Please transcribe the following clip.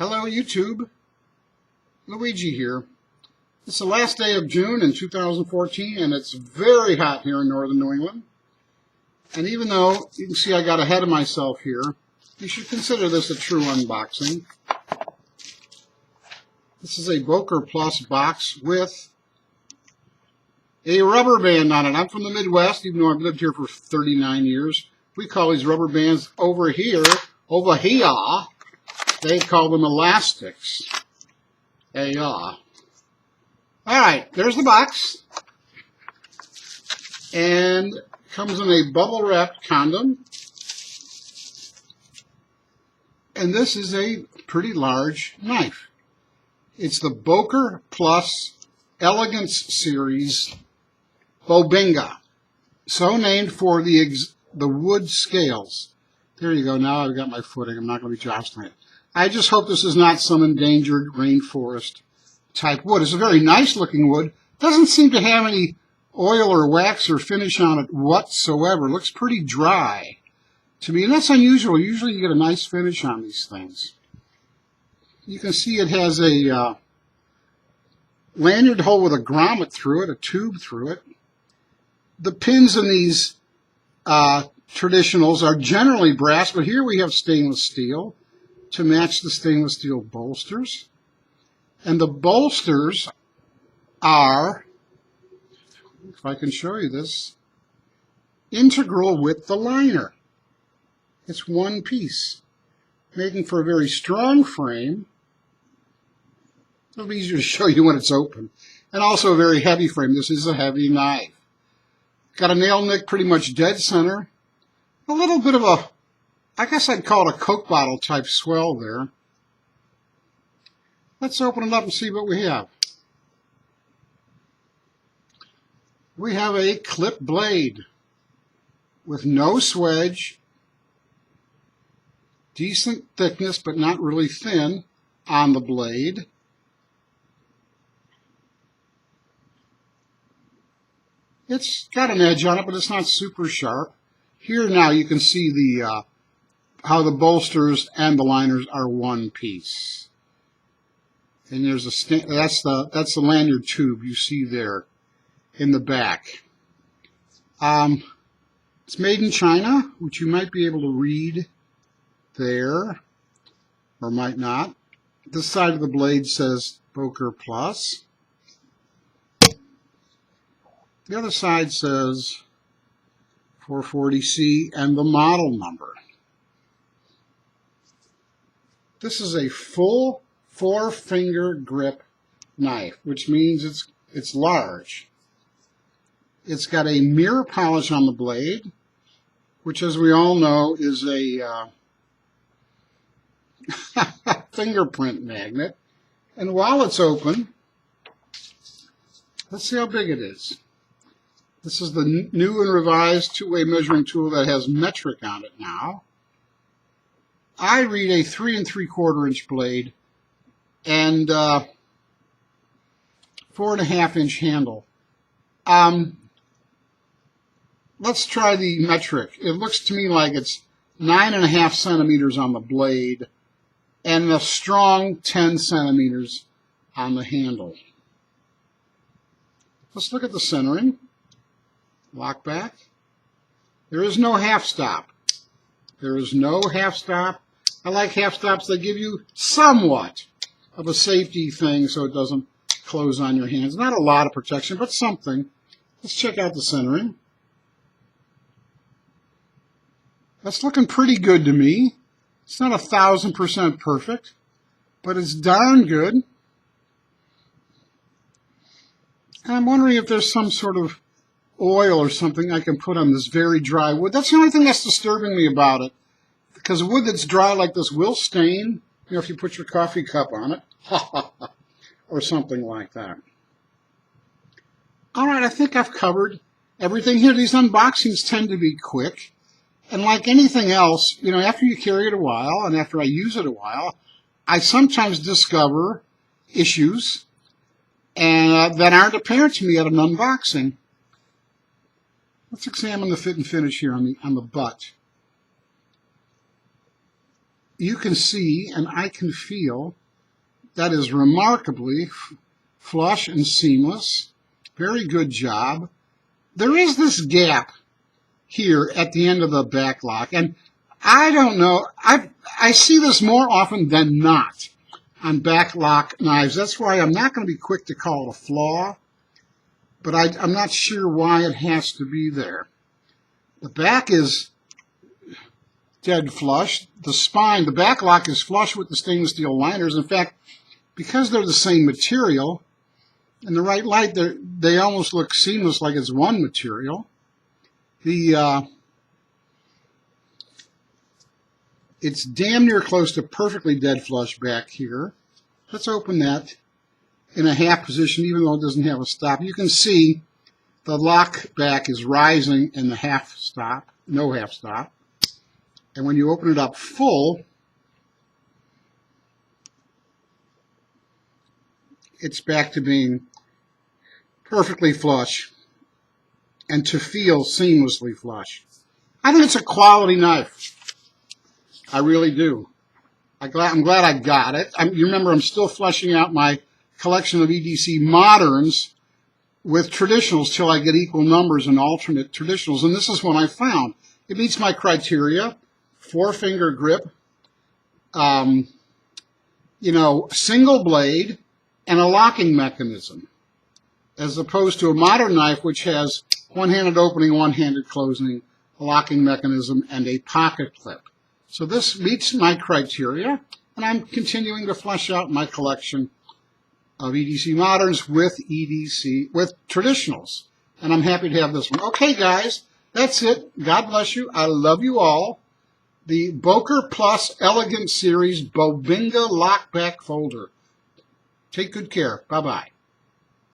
Hello YouTube, Luigi here. It's the last day of June in 2014 and it's very hot here in northern New England. And even though you can see I got ahead of myself here, you should consider this a true unboxing. This is a Boker Plus box with a rubber band on it. I'm from the Midwest, even though I've lived here for 39 years. We call these rubber bands over here, they call them elastics. Alright, there's the box. And comes in a bubble wrapped condom. And this is a pretty large knife. It's the Boker Plus Elegance series Bubinga. So named for the wood scales. There you go, now I've got my footing. I'm not going to be jostling it. I just hope this is not some endangered rainforest type wood. It's a very nice looking wood. Doesn't seem to have any oil or wax or finish on it whatsoever. It looks pretty dry to me, and that's unusual. Usually you get a nice finish on these things. You can see it has a lanyard hole with a grommet through it, a tube through it. The pins in these traditionals are generally brass, but here we have stainless steel to match the stainless steel bolsters. And the bolsters are, if I can show you this, integral with the liner. It's one piece, making for a very strong frame. It'll be easier to show you when it's open. And also a very heavy frame. This is a heavy knife. Got a nail nick pretty much dead center. A little bit of a, I guess I'd call it a Coke bottle type swell there. Let's open it up and see what we have. We have a clip blade with no swedge, decent thickness but not really thin on the blade. It's got an edge on it, but it's not super sharp. Here now you can see the how the bolsters and the liners are one piece. And there's that's the lanyard tube you see there in the back. It's made in China, which you might be able to read there, or might not. This side of the blade says Boker Plus. The other side says 440C and the model number. This is a full 4-finger grip knife, which means it's large. It's got a mirror polish on the blade, which, as we all know, is a fingerprint magnet. And while it's open, let's see how big it is. This is the new and revised two-way measuring tool that has metric on it now. I read a 3 3/4 inch blade and 4.5 inch handle. Let's try the metric. It looks to me like it's 9.5 centimeters on the blade and a strong 10 centimeters on the handle. Let's look at the centering. Lockback. There is no half stop. There is no half stop. I like half stops. They give you somewhat of a safety thing so it doesn't close on your hands. Not a lot of protection, but something. Let's check out the centering. That's looking pretty good to me. It's not 1,000% perfect, but it's darn good. And I'm wondering if there's some sort of oil or something I can put on this very dry wood. That's the only thing that's disturbing me about it. Because wood that's dry like this will stain, you know, if you put your coffee cup on it. Or something like that. Alright, I think I've covered everything here. These unboxings tend to be quick. And like anything else, you know, after you carry it a while, and after I use it a while, I sometimes discover issues and that aren't apparent to me at an unboxing. Let's examine the fit and finish here on the butt. you can see and I can feel that is remarkably flush and seamless. Very good job. There is this gap here at the end of the back lock, and I don't know, I see this more often than not on back lock knives. That's why I'm not going to be quick to call it a flaw, but I'm not sure why it has to be there. The back is dead flush. The spine, the back lock is flush with the stainless steel liners. In fact, because they're the same material, in the right light, they almost look seamless, like it's one material. It's damn near close to perfectly dead flush back here. Let's open that in a half position, even though it doesn't have a stop. You can see the lock back is rising in the half stop, no half stop. And when you open it up full, it's back to being perfectly flush and to feel seamlessly flush. I think it's a quality knife. I really do. I'm glad I got it. You remember, I'm still fleshing out my collection of EDC moderns with traditionals till I get equal numbers in alternate traditionals, and this is one I found. It meets my criteria: 4-finger grip, single blade, and a locking mechanism, as opposed to a modern knife which has one-handed opening, one-handed closing, a locking mechanism, and a pocket clip. So this meets my criteria, and I'm continuing to flesh out my collection of EDC moderns with traditionals. And I'm happy to have this one. Okay, guys, that's it. God bless you. I love you all. The Boker Plus Elegance Series Bubinga Lockback Folder. Take good care. Bye-bye.